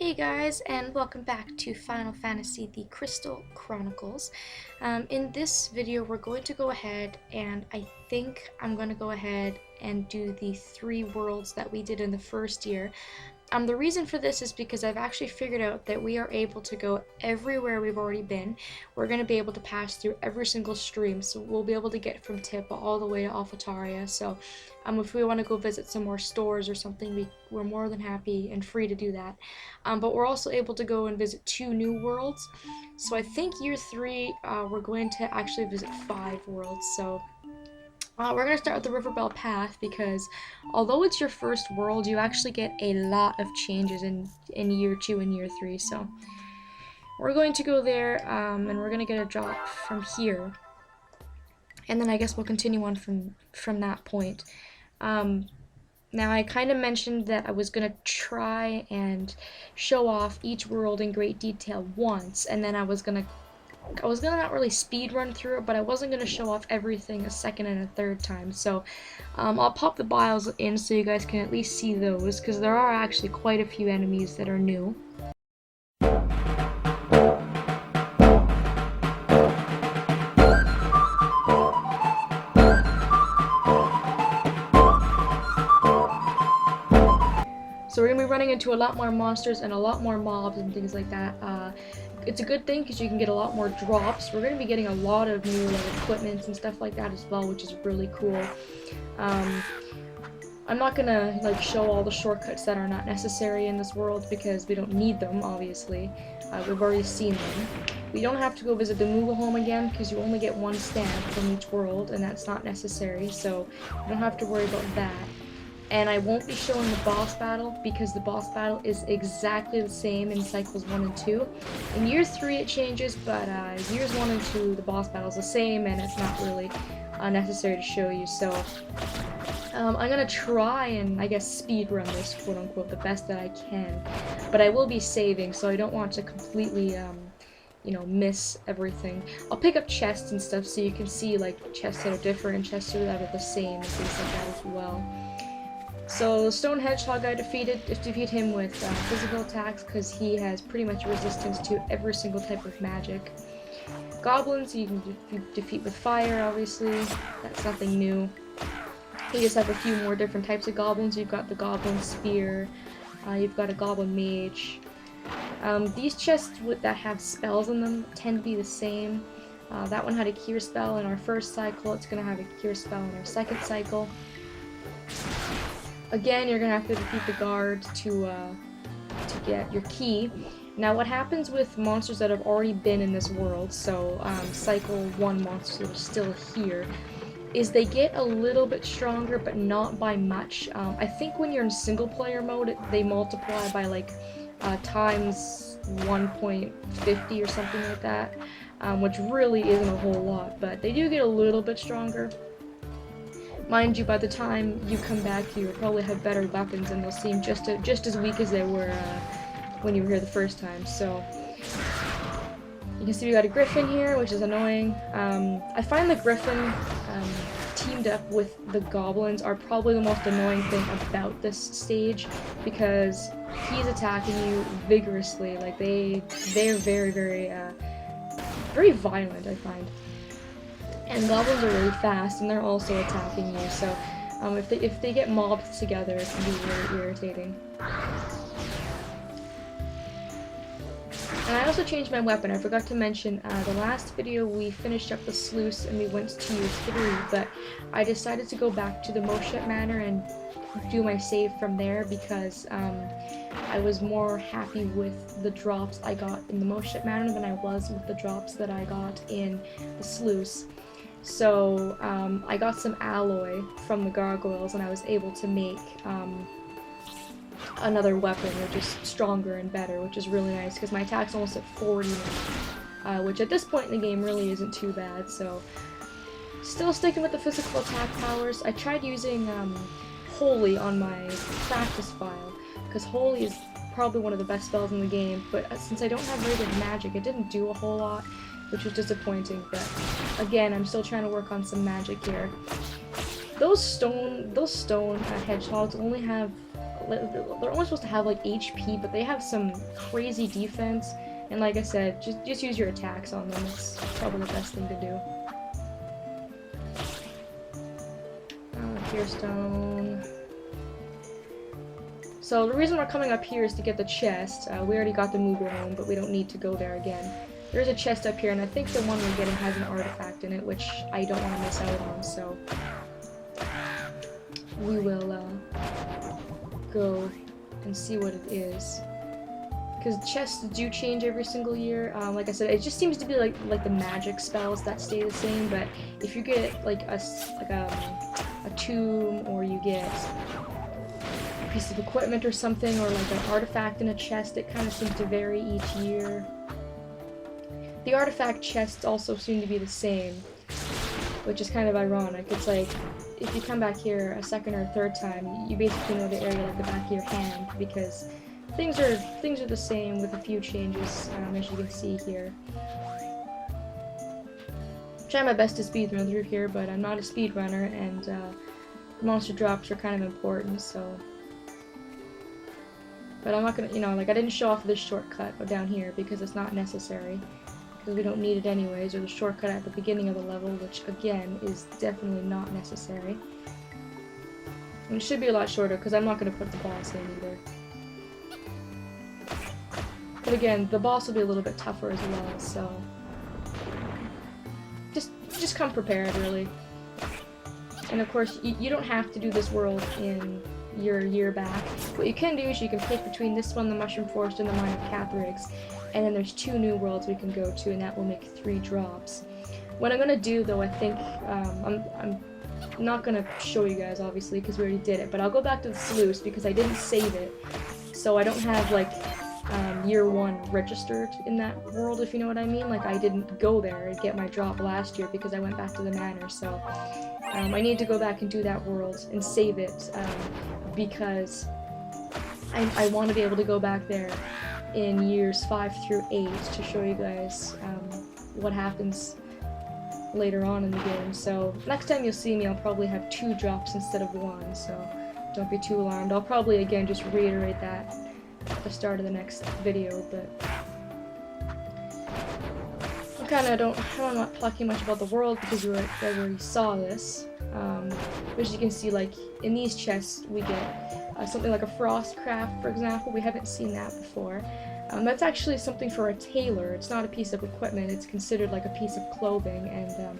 Hey guys, and welcome back to Final Fantasy the Crystal Chronicles. In this video, we're going to go ahead and I think I'm going to go ahead and do the 3 worlds that we did in the first year. The reason for this is because I've actually figured out that we are able to go everywhere we've already been. We're going to be able to pass through every single stream, so we'll be able to get from Tippa all the way to Alphataria. So if we want to go visit some more stores or something, we're more than happy and free to do that. But we're also able to go and visit 2 new worlds. So I think year 3, we're going to actually visit 5 worlds. So we're going to start with the River Belle Path because although it's your first world, you actually get a lot of changes in year 2 and year 3. So we're going to go there and we're going to get a drop from here. And then I guess we'll continue on from that point. Now I kind of mentioned that I was going to try and show off each world in great detail once, and then I was gonna not really speed run through it, but I wasn't gonna show off everything a second and a third time. So I'll pop the bios in so you guys can at least see those, because there are actually quite a few enemies that are new. So we're gonna be running into a lot more monsters and a lot more mobs and things like that. It's a good thing because you can get a lot more drops. We're going to be getting a lot of new equipment and stuff like that as well, which is really cool. I'm not going to show all the shortcuts that are not necessary in this world because we don't need them, obviously. We've already seen them. We don't have to go visit the Moogle home again because you only get 1 stamp from each world, and that's not necessary, so you don't have to worry about that. And I won't be showing the boss battle because the boss battle is exactly the same in cycles 1 and 2. In year 3 it changes, but years 1 and 2 the boss battle is the same and it's not really necessary to show you. So I'm gonna try and I guess speed run this quote unquote the best that I can, but I will be saving, so I don't want to completely miss everything. I'll pick up chests and stuff so you can see chests that are different and chests that are the same and things like that as well. So Stone Hedgehog I defeat him with physical attacks because he has pretty much resistance to every single type of magic. Goblins you can defeat with fire, obviously, that's nothing new. You just have a few more different types of goblins. You've got the goblin spear, you've got a goblin mage. These chests that have spells in them tend to be the same. That one had a cure spell in our first cycle, it's going to have a cure spell in our second cycle. Again, you're gonna have to defeat the guard to get your key. Now, what happens with monsters that have already been in this world, so cycle 1 monsters that are still here, is they get a little bit stronger, but not by much. I think when you're in single player mode, they multiply by times 1.50 or something like that, which really isn't a whole lot, but they do get a little bit stronger. Mind you, by the time you come back, you'll probably have better weapons, and they'll seem just as weak as they were when you were here the first time. So you can see we got a griffin here, which is annoying. I find the griffin teamed up with the goblins are probably the most annoying thing about this stage because he's attacking you vigorously. They're very, very violent, I find. And goblins are really fast, and they're also attacking you, so if they get mobbed together, it can be really irritating. And I also changed my weapon. I forgot to mention, the last video we finished up the sluice and we went to year 3, but I decided to go back to the Moshet Manor and do my save from there because I was more happy with the drops I got in the Moshet Manor than I was with the drops that I got in the sluice. So I got some alloy from the gargoyles and I was able to make another weapon which is stronger and better, which is really nice because my attack's almost at 40 now, which at this point in the game really isn't too bad. So still sticking with the physical attack powers. I tried using Holy on my practice file because Holy is probably one of the best spells in the game, but since I don't have very good magic, it didn't do a whole lot, which was disappointing, but again, I'm still trying to work on some magic here. Those stone hedgehogs only have they're only supposed to have like HP, but they have some crazy defense. And like I said, just use your attacks on them. It's probably the best thing to do. Pure stone. So the reason we're coming up here is to get the chest. We already got the Moogle home, but we don't need to go there again. There's a chest up here, and I think the one we're getting has an artifact in it, which I don't want to miss out on, so we will go and see what it is. Because chests do change every single year. Like I said, it just seems to be like the magic spells that stay the same, but if you get like a tomb, or you get a piece of equipment or something, or like an artifact in a chest, it kind of seems to vary each year. The artifact chests also seem to be the same, which is kind of ironic. It's like, if you come back here a second or a third time, you basically know the area like the back of your hand, because things are the same with a few changes, as you can see here. Try my best to speedrun through here, but I'm not a speedrunner, and monster drops are kind of important, so. But I'm not gonna, like I didn't show off this shortcut down here because it's not necessary, because we don't need it anyways, or the shortcut at the beginning of the level, which again is definitely not necessary. And it should be a lot shorter because I'm not gonna put the boss in either. But again, the boss will be a little bit tougher as well, so just come prepared, really. And of course, you don't have to do this world in your year back. What you can do is you can pick between this one, the Mushroom Forest, and the Mine of Cathriggs, and then there's 2 new worlds we can go to, and that will make 3 drops. What I'm gonna do, though, I think, I'm not gonna show you guys, obviously, because we already did it, but I'll go back to the sluice because I didn't save it, so I don't have, like, year 1 registered in that world, if you know what I mean. Like, I didn't go there and get my drop last year because I went back to the manor, so I need to go back and do that world and save it, because I want to be able to go back there in years 5 through 8 to show you guys what happens later on in the game. So next time you'll see me, I'll probably have 2 drops instead of 1, so don't be too alarmed. I'll probably again just reiterate that at the start of the next video, but I'm not talking much about the world because you guys already saw this. As you can see, like in these chests we get something like a frost craft, for example. We haven't seen that before. That's actually something for a tailor. It's not a piece of equipment, it's considered like a piece of clothing, and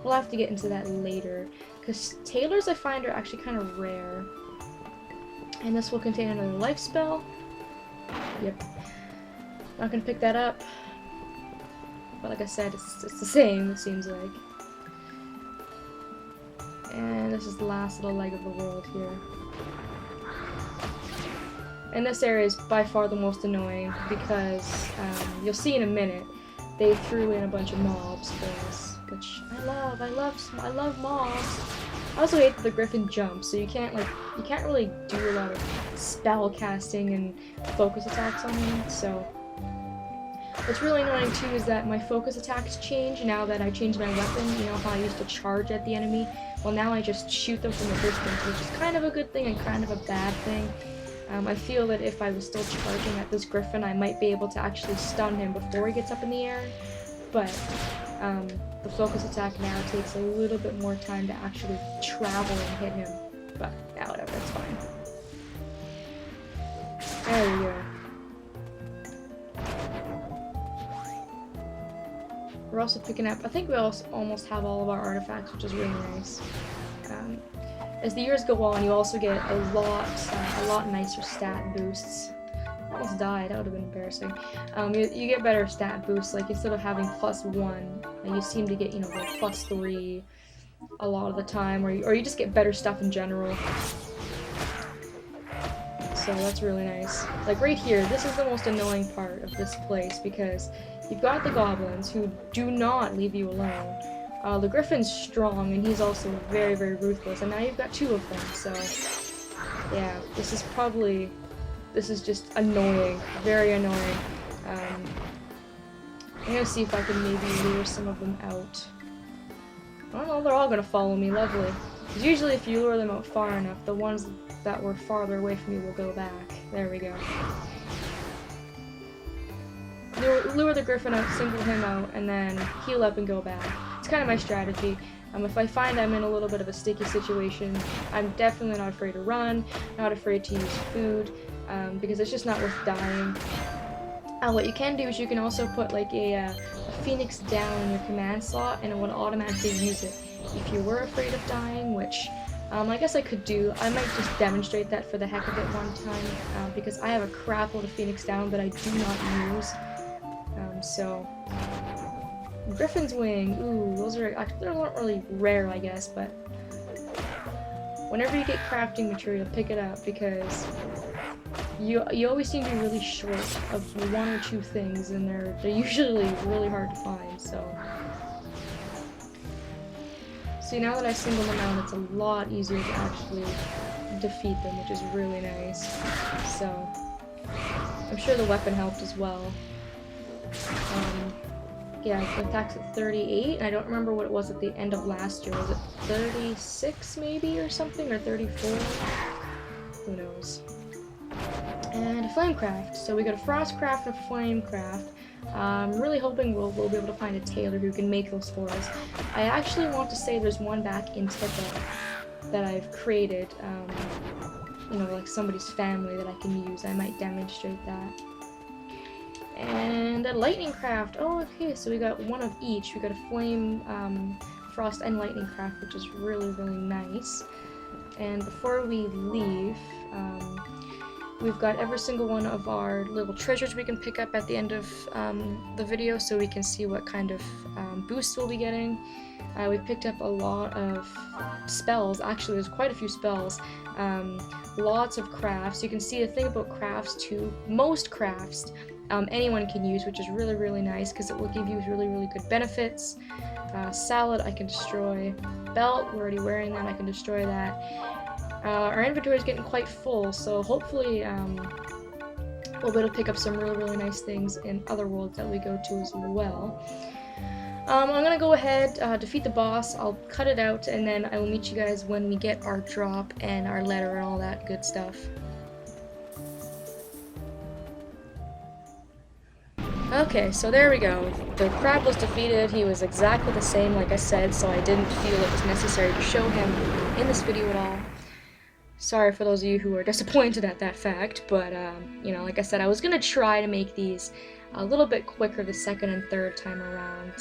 we'll have to get into that later, because tailors I find are actually kind of rare. And this will contain another life spell. Yep. Not gonna pick that up. But like I said, it's the same, it seems like. And this is the last little leg of the world here. And this area is by far the most annoying because you'll see in a minute they threw in a bunch of mobs for us, which I love mobs. I also hate that the griffin jumps, so you can't really do a lot of spell casting and focus attacks on him. So what's really annoying too is that my focus attacks change now that I changed my weapon. You know how I used to charge at the enemy? Well, now I just shoot them from a distance, which is kind of a good thing and kind of a bad thing. I feel that if I was still charging at this griffin, I might be able to actually stun him before he gets up in the air, but the focus attack now takes a little bit more time to actually travel and hit him, but yeah, whatever, it's fine. There we go. We're also picking up, I think we also almost have all of our artifacts, which is really nice. As the years go on, you also get a lot nicer stat boosts. I almost died, that would have been embarrassing. You get better stat boosts, like instead of having +1, you seem to get, like +3 a lot of the time, or you just get better stuff in general. So that's really nice. Like right here, this is the most annoying part of this place because you've got the goblins who do not leave you alone. The griffin's strong and he's also very, very ruthless, and now you've got 2 of them, so yeah, this is just annoying, very annoying. I'm gonna see if I can maybe lure some of them out. I don't know, they're all gonna follow me, lovely. Because usually if you lure them out far enough, the ones that were farther away from you will go back. There we go. Lure the griffin out, single him out, and then heal up and go back. It's kind of my strategy. If I find I'm in a little bit of a sticky situation, I'm definitely not afraid to run, not afraid to use food, because it's just not worth dying. What you can do is you can also put like a phoenix down in your command slot, and it will automatically use it. If you were afraid of dying, which I guess I could do, I might just demonstrate that for the heck of it one time, because I have a crap load of phoenix down that I do not use. So, Griffin's Wing, ooh, those are, they're not really rare, I guess, but whenever you get crafting material, pick it up, because you always seem to be really short of one or two things, and they're usually really hard to find, so. See, now that I single them out, it's a lot easier to actually defeat them, which is really nice. So, I'm sure the weapon helped as well. Yeah, it attacks at 38, and I don't remember what it was at the end of last year. Was it 36 maybe or something, or 34? Who knows? And a Flamecraft. So we got a Frostcraft and a Flamecraft. I'm really hoping we'll be able to find a tailor who can make those for us. I actually want to say there's one back in Tippa that I've created, you know, like somebody's family that I can use. I might demonstrate that. And a lightning craft. Oh, okay, so we got one of each. We got a flame, frost, and lightning craft, which is really, really nice. And before we leave, we've got every single one of our little treasures we can pick up at the end of the video, so we can see what kind of boosts we'll be getting. We picked up a lot of spells. Actually, there's quite a few spells. Lots of crafts. You can see the thing about crafts too. Most crafts anyone can use, which is really, really nice because it will give you really, really good benefits. Salad, I can destroy. Belt, we're already wearing that, I can destroy that. Our inventory is getting quite full, so hopefully we'll be able to pick up some really, really nice things in other worlds that we go to as well. I'm gonna go ahead, defeat the boss, I'll cut it out, and then I will meet you guys when we get our drop and our letter and all that good stuff. Okay, so there we go. The crab was defeated. He was exactly the same, like I said, so I didn't feel it was necessary to show him in this video at all. Sorry for those of you who are disappointed at that fact, but, you know, like I said, I was gonna try to make these a little bit quicker the second and third time around,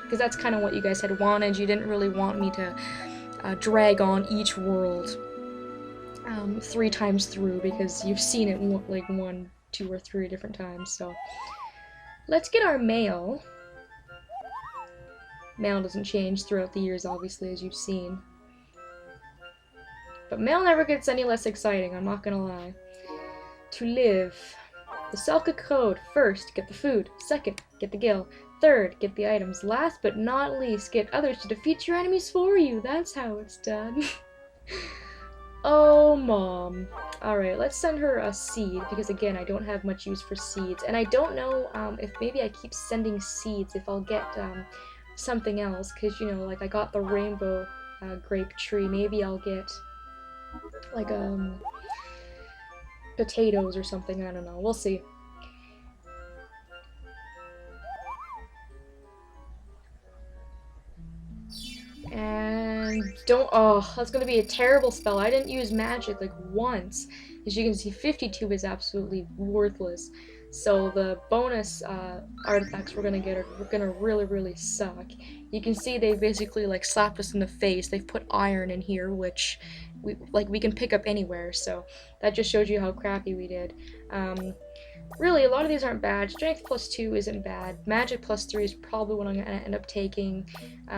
because that's kind of what you guys had wanted. You didn't really want me to drag on each world 3 times through, because you've seen it like 1, 2, or 3 different times, so. Let's get our mail. Mail doesn't change throughout the years, obviously, as you've seen. But mail never gets any less exciting, I'm not gonna lie. To live. The Selka code. First, get the food. Second, get the gil. Third, get the items. Last but not least, get others to defeat your enemies for you. That's how it's done. Oh, Mom. Alright, let's send her a seed, because again, I don't have much use for seeds. And I don't know if maybe I keep sending seeds, if I'll get something else, because, you know, like I got the rainbow grape tree. Maybe I'll get, like, potatoes or something, I don't know. We'll see. And that's gonna be a terrible spell. I didn't use magic like once. As you can see, 52 is absolutely worthless. So the bonus artifacts we're gonna get are gonna really, really suck. You can see they basically like slapped us in the face. They've put iron in here, which we can pick up anywhere. So that just shows you how crappy we did. Really, a lot of these aren't bad. Strength +2 isn't bad. Magic +3 is probably what I'm going to end up taking.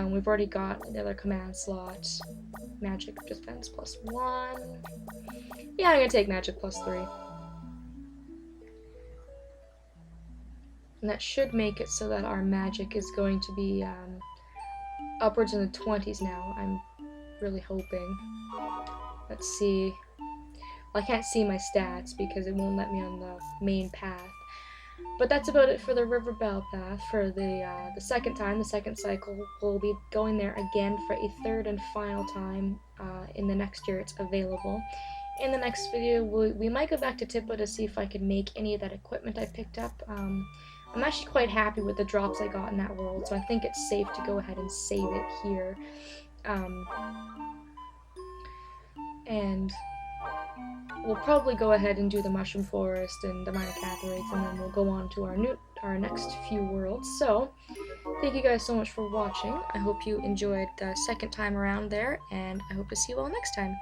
We've already got the other command slot. Magic defense +1. Yeah, I'm going to take magic +3. And that should make it so that our magic is going to be upwards in the 20s now. I'm really hoping. Let's see. I can't see my stats because it won't let me on the main path. But that's about it for the River Belle Path for the second time, the second cycle. We'll be going there again for a third and final time in the next year it's available. In the next video, we might go back to Tippa to see if I can make any of that equipment I picked up. I'm actually quite happy with the drops I got in that world, so I think it's safe to go ahead and save it here. And we'll probably go ahead and do the Mushroom Forest and the Minor Catharates, and then we'll go on to our next few worlds. So, thank you guys so much for watching. I hope you enjoyed the second time around there, and I hope to see you all next time.